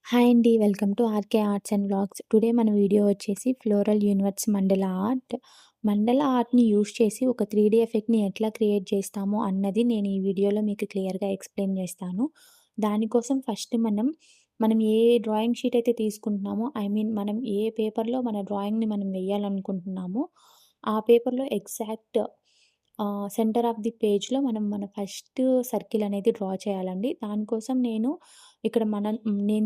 Hi అండి. Welcome to RK arts and vlogs. Today మన video వచ్చేసి floral universe mandala art. Mandala ఆర్ట్‌ని యూజ్ చేసి ఒక 3 ఎఫెక్ట్‌ని ఎట్లా క్రియేట్ చేస్తాము అన్నది నేను ఈ వీడియోలో మీకు క్లియర్‌గా ఎక్స్‌ప్లెయిన్ చేస్తాను. దానికోసం ఫస్ట్ మనం ఏ డ్రాయింగ్ షీట్ అయితే తీసుకుంటున్నామో మనం ఏ పేపర్‌లో మన డ్రాయింగ్‌ని మనం వేయాలనుకుంటున్నామో, ఆ పేపర్‌లో ఎగ్జాక్ట్ సెంటర్ ఆఫ్ ది పేజ్‌లో మన ఫస్ట్ సర్కిల్ అనేది డ్రా చేయాలండి. దానికోసం నేను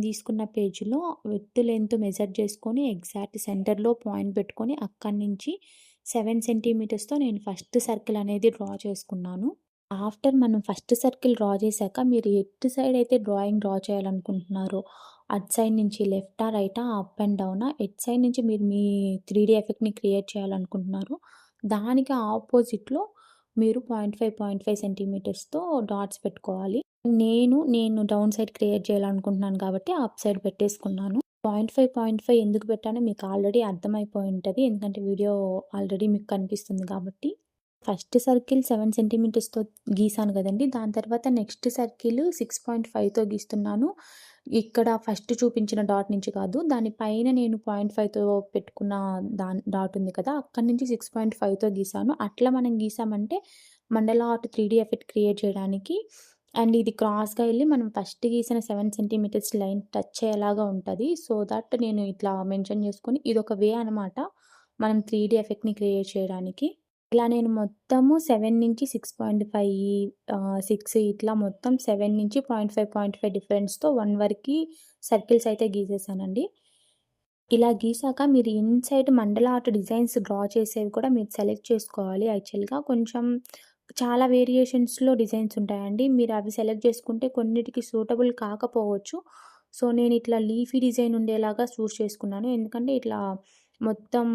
తీసుకున్న పేజ్‌లో విడ్త్, లెంత్ మెజర్ చేసుకొని ఎగ్జాక్ట్ సెంటర్‌లో పాయింట్ పెట్టుకొని అక్కడి నుంచి 7 సెంటీమీటర్స్‌తో నేను ఫస్ట్ సర్కిల్ అనేది డ్రా చేసుకున్నాను. ఆఫ్టర్ మనం ఫస్ట్ సర్కిల్ డ్రా చేశాక మీరు ఎటు సైడ్ అయితే డ్రా చేయాలనుకుంటున్నారో, అటు సైడ్ నుంచి లెఫ్టా, రైటా, అప్ అండ్ డౌనా, ఎటు సైడ్ నుంచి మీరు మీ 3 ఎఫెక్ట్‌ని క్రియేట్ చేయాలనుకుంటున్నారో, దానికి ఆపోజిట్‌లో మీరు 0.5 సెంటీమీటర్స్‌తో డాట్స్ పెట్టుకోవాలి. నేను డౌన్ సైడ్ క్రియేట్ చేయాలనుకుంటున్నాను కాబట్టి అప్ సైడ్ పెట్టేసుకున్నాను. 0.5 ఎందుకు పెట్టానో మీకు ఆల్రెడీ అర్థమైపోయి ఉంటది. ఎందుకంటే వీడియో ఆల్రెడీ మీకు కనిపిస్తుంది కాబట్టి. ఫస్ట్ సర్కిల్ 7 సెంటీమీటర్స్‌తో గీసాను గదండీ! దాని తర్వాత నెక్స్ట్ సర్కిల్ 6.5తో గీస్తున్నాను. ఇక్కడ ఫస్ట్ చూపించిన డాట్ నుంచి కాదు. దాని పైన నేను 0.5తో పెట్టుకున్న డాట్ ఉంది కదా! అక్కడి నుంచి 6.5తో గీసాను. అట్లా మనం గీసామంటే మండల ఆర్ట్ 3 ఎఫెక్ట్ క్రియేట్ చేయడానికి అండ్ ఇది క్రాస్‌గా ఎళ్లి మనం ఫస్ట్ గీసిన 7 సెంటీమీటర్స్ లైన్ టచ్ అయ్యేలాగా ఉంటది. సో దట్ నేను ఇట్లా మెన్షన్ చేసుకొని ఇదొక వే అనమాట. మనం 3 ఎఫెక్ట్‌ని క్రియేట్ చేయడానికి. ఇలా నేను మొత్తము 7 నుంచి 6 ఇట్లా మొత్తం 7 నుంచి 0.5 డిఫరెన్స్‌తో 1 వరకి సర్కిల్స్ అయితే గీసేసానండి. ఇలా గీసాక మీరు ఇన్‌సైడ్ మండల ఆర్ట్ డిజైన్స్ డ్రా చేసేవి కూడా మీరు సెలెక్ట్ చేసుకోవాలి యాక్చువల్‌గా. చాలా వేరియేషన్స్‌లో డిజైన్స్ ఉంటాయండి. మీరు అవి సెలెక్ట్ చేసుకుంటే కొన్నిటికి సూటబుల్ కాకపోవచ్చు. సో, నేను ఇట్లా లీఫీ డిజైన్ ఉండేలాగా చూజ్ చేసుకున్నాను. ఎందుకంటే మొత్తం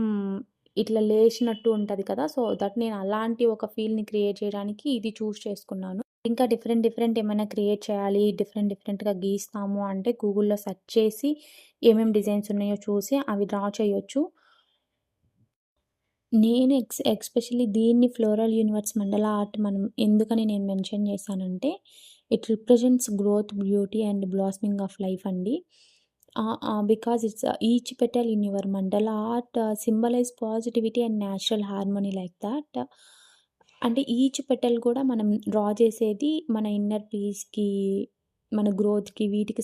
ఇట్లా లేశినట్టు ఉంటది కదా! సో దట్ నేను అలాంటి ఒక ఫీల్‌ని క్రియేట్ చేయడానికి ఇది చూజ్ చేసుకున్నాను. ఇంకా డిఫరెంట్ ఏమైనా క్రియేట్ చేయాలి, డిఫరెంట్‌గా గీస్తాము అంటే గూగుల్‌లో సెర్చ్ చేసి ఏమేం డిజైన్స్ ఉన్నాయో చూసి అవి డ్రా చేయొచ్చు. నేను ఎక్స్‌పెషల్లీ దీన్ని ఫ్లోరల్ యూనివర్స్ మండల ఆర్ట్ ఎందుకని నేను మెన్షన్ చేశానంటే, it represents growth, beauty and blossoming of life అండి. Because it's each petal in your mandala art symbolize positivity and natural harmony like that. అంటే ఈచ్ పెటల్ కూడా మనం డ్రా చేసేది మన ఇన్నర్ పీస్‌కి, మన గ్రోత్‌కి వీటికి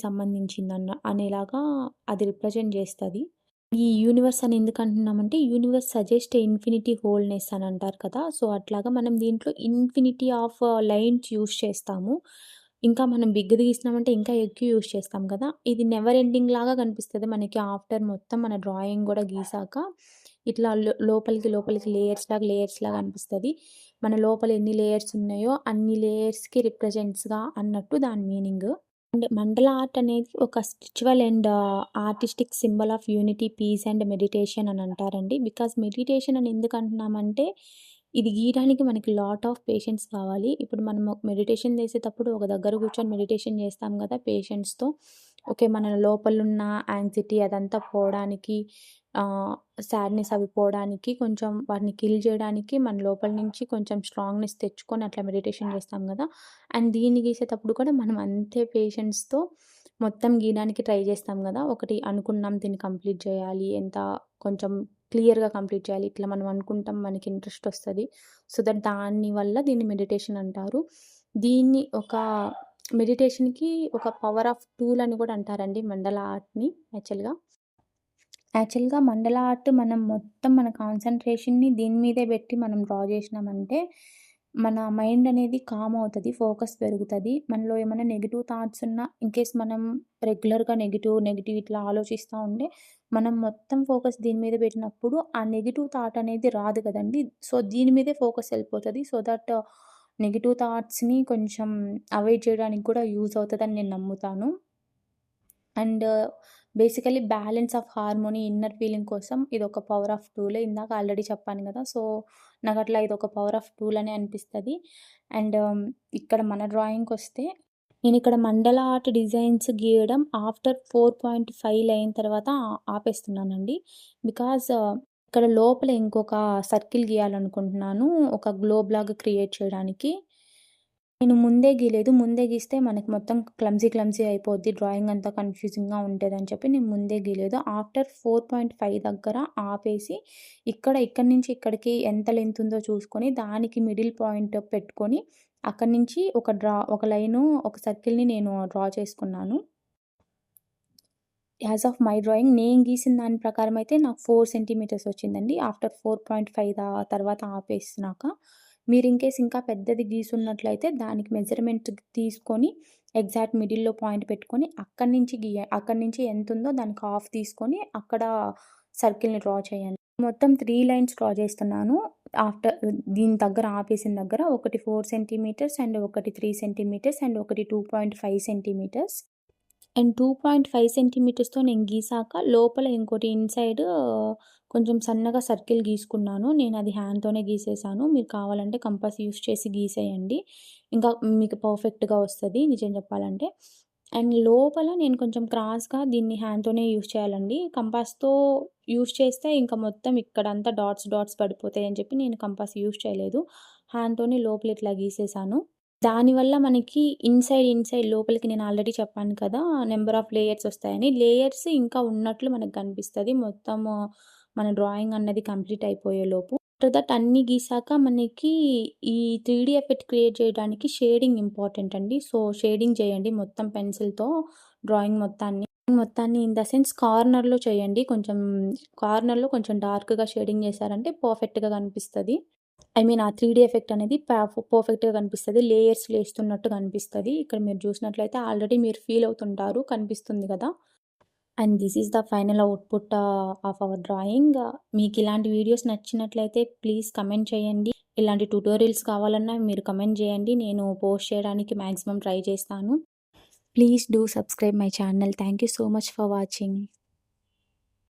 అనేలాగా అది రిప్రజెంట్ చేస్తది. ఈ యూనివర్స్ అని ఎందుకంటున్నామంటే, యూనివర్స్ సజెస్ట్ ఇన్ఫినిటీ హోల్‌నెస్ అని అంటారు కదా! సో, అట్లాగా మనం దీంట్లో ఇన్ఫినిటీ ఆఫ్ లైన్స్ యూజ్ చేస్తాము. ఇంకా మనం బిగ్‌ది గీసినామంటే ఇంకా ఎక్కువ యూజ్ చేస్తాం కదా! ఇది నెవర్ ఎండింగ్ లాగా కనిపిస్తది మనకి ఆఫ్టర్ మొత్తం మన డ్రాయింగ్ గూడా గీసాక. ఇట్లా లోపలికి లేయర్స్ లాగా అనిపిస్తది. మన లోపల ఎన్ని లేయర్స్ ఉన్నాయో అన్ని లేయర్స్‌కి రిప్రజెంట్స్‌గా అన్నట్టు దాని మీనింగ్. అండ్ మండల ఆర్ట్ అనేది ఒక spiritual and artistic symbol of unity, peace and meditation అని అంటారండి. బికాజ్ మెడిటేషన్ అని ఎందుకు అంటున్నామంటే, ఇది గీయడానికి మనకి లాట్ ఆఫ్ పేషెన్స్ కావాలి. ఇప్పుడు మనం మెడిటేషన్ చేసేటప్పుడు ఒక దగ్గర కూర్చొని మెడిటేషన్ చేస్తాం కదా పేషెన్స్‌తో. ఓకే. మన లోపలున్న యాంగ్జైటీ అదంతా పోవడానికి, సాడ్‌నెస్ అవి పోవడానికి కొంచెం వాటిని కిల్ చేయడానికి మన లోపల నుంచి కొంచెం స్ట్రాంగ్‌నెస్ తెచ్చుకొని అట్లా మెడిటేషన్ చేస్తాం కదా! అండ్ దీన్ని గీసేటప్పుడు కూడా మనం అంతే పేషెన్స్‌తో మొత్తం గీయడానికి ట్రై చేస్తాం గదా! ఒకటి అనుకున్నాం దీన్ని కంప్లీట్ చేయాలి. కొంచెం క్లియర్‌గా కంప్లీట్ చేయాలి. ఇట్లా మనం అనుకుంటాం మనకి ఇంట్రెస్ట్ ఒస్తది. సో దట్ దాని వల్ల దీన్ని మెడిటేషన్ అంటారు. దీన్ని ఒక మెడిటేషన్‌కి ఒక పవర్ ఆఫ్ టూల్ అని కూడా అంటారండి మండల ఆర్ట్‌ని యాక్చువల్‌గా. మండల ఆర్ట్ మనం మొత్తం మన కాన్సంట్రేషన్‌ని దీని మీదే పెట్టి మనం డ్రా చేసినామంటే, మన మైండ్ అనేది కామ్ అవుతది. ఫోకస్ పెరుగుతది. మనలో ఏమైనా నెగెటివ్ థాట్స్ ఉన్నా ఇన్‌కేస్ మనం రెగ్యులర్‌గా నెగెటివ్ ఇట్లా ఆలోచిస్తా ఉంటే, మనం మొత్తం ఫోకస్ దీని మీద పెట్టినప్పుడు ఆ నెగెటివ్ థాట్ అనేది రాదు కదండీ! సో, దీని మీదే ఫోకస్ ఎళ్ళిపోతది. సో దట్ నెగెటివ్ థాట్స్‌ని కొంచెం అవాయిడ్ చేయడానికి కూడా యూజ్ అవుతదని నేను నమ్ముతాను. And basically balance of harmony, inner feeling కోసం ఇదొక పవర్ ఆఫ్ టూల్. ఇందాక ఆల్రెడీ చెప్పాను గదా! సో, నాకట్లా ఇదొక పవర్ ఆఫ్ టూల్ అనే అనిపిస్తది. అండ్ ఇక్కడ మన డ్రాయింగ్‌కొస్తే, నేనిక్కడ మండల ఆర్ట్ డిజైన్స్ గీయడం ఆఫ్టర్ 4.5 అయిన తర్వాత ఆపేస్తున్నానండి. బికాజ్ ఇక్కడ లోపల ఇంకొక సర్కిల్ గీయాలనుకుంటున్నాను. ఒక గ్లోబ్ లాగా క్రియేట్ చేయడానికి. నేను ముందే గీయలేదు. ముందే గీస్తే మనకి మొత్తం క్లమ్జీ అయిపోద్ది. డ్రాయింగ్ అంతా కన్‌ఫ్యూజింగ్‌గా ఉంటదని చెప్పి నేను ముందే గీయలేదు. ఆఫ్టర్ 4.5 దగ్గర ఆపేసి ఇక్కడి నుంచి ఇక్కడికి ఎంత లెంత్ ఉందో చూసుకొని దానికి మిడిల్ పాయింట్ పెట్టుకొని అక్కడి నుంచి ఒక లైను, ఒక సర్కిల్‌ని నేను డ్రా చేసుకున్నాను. యాస్ ఆఫ్ మై డ్రాయింగ్ నేను గీసిన దాని ప్రకారం అయితే నాకు 4 సెంటీమీటర్స్ వచ్చిందండి. ఆఫ్టర్ 4.5 తర్వాత ఆపేసినాక. మీరు ఇన్‌కేస్ ఇంకా పెద్దది గీసున్నట్లయితే దానికి మెజర్‌మెంట్ తీసుకొని ఎగ్జాక్ట్ మిడిల్‌లో పాయింట్ పెట్టుకొని అక్కడి నుంచి ఎంతుందో దానికి హాఫ్ తీసుకొని అక్కడ సర్కిల్‌ని డ్రా చేయండి. మొత్తం 3 లైన్స్ డ్రా చేస్తున్నాను. ఆఫ్టర్ దీని దగ్గర ఆపేసిన దగ్గర ఒకటి 4 సెంటీమీటర్స్ అండ్ ఒకటి 3 సెంటీమీటర్స్ అండ్ ఒకటి 2.5 సెంటీమీటర్స్. అండ్ 2.5 సెంటీమీటర్స్‌తో నేను గీసాక లోపల ఇంకోటి ఇన్‌సైడ్ కొంచెం సన్నగా సర్కిల్ గీసుకున్నాను. నేనది హ్యాండ్‌తోనే గీసేసాను. మీరు కావాలంటే కంపాస్ యూజ్ చేసి గీసేయండి. ఇంకా మీకు పర్ఫెక్ట్‌గా వస్తది నిజం చెప్పాలంటే. అండ్ లోపల నేను కొంచెం క్రాస్‌గా దీన్ని హ్యాండ్‌తోనే యూజ్ చేయాలండి. కంపాస్‌తో యూజ్ చేస్తే ఇంక మొత్తం ఇక్కడంతా డాట్స్ పడిపోతాయని చెప్పి నేను కంపాస్ యూజ్ చేయలేదు. హ్యాండ్‌తోనే లోపల ఇట్లా గీసేసాను. దానివల్ల మనకి ఇన్‌సైడ్ లోపలికి నేను ఆల్రెడీ చెప్పాను కదా! నంబర్ ఆఫ్ లేయర్స్ ఒస్తాయని. లేయర్స్ ఇంకా ఉన్నట్లు మనకు కనిపిస్తది. మొత్తము మన డ్రాయింగ్ అన్నది కంప్లీట్ అయిపోయేలోపు. ఆఫ్టర్ దట్ అన్నీ గీసాక మనకి ఈ 3 ఎఫెక్ట్ క్రియేట్ చేయడానికి షేడింగ్ ఇంపార్టెంట్ అండి. సో, షేడింగ్ చేయండి మొత్తం పెన్సిల్‌తో డ్రాయింగ్ మొత్తాన్ని. మొత్తాన్ని ఇన్ ద సెన్స్ కార్నర్‌లో చేయండి. కార్నర్‌లో కొంచెం డార్క్‌గా షేడింగ్ చేశారంటే పర్ఫెక్ట్‌గా కనిపిస్తది. ఆ 3 ఎఫెక్ట్ అనేది పర్ఫెక్ట్‌గా కనిపిస్తది. లేస్తున్నట్టు కనిపిస్తది. ఇక్కడ మీరు చూసినట్లయితే ఆల్రెడీ మీరు ఫీల్ అవుతుంటారు. కనిపిస్తుంది కదా! And this is the final output of our drawing. మీకిలాంటి వీడియోస్ నచ్చినట్లయితే ప్లీజ్ కమెంట్ చేయండి. ఇలాంటి ట్యుటోరియల్స్ కావాలన్నా మీరు కమెంట్ చేయండి. నేను పోస్ట్ చేయడానికి మాక్సిమం ట్రై చేస్తాను. Please do subscribe my channel. Thank you so much for watching.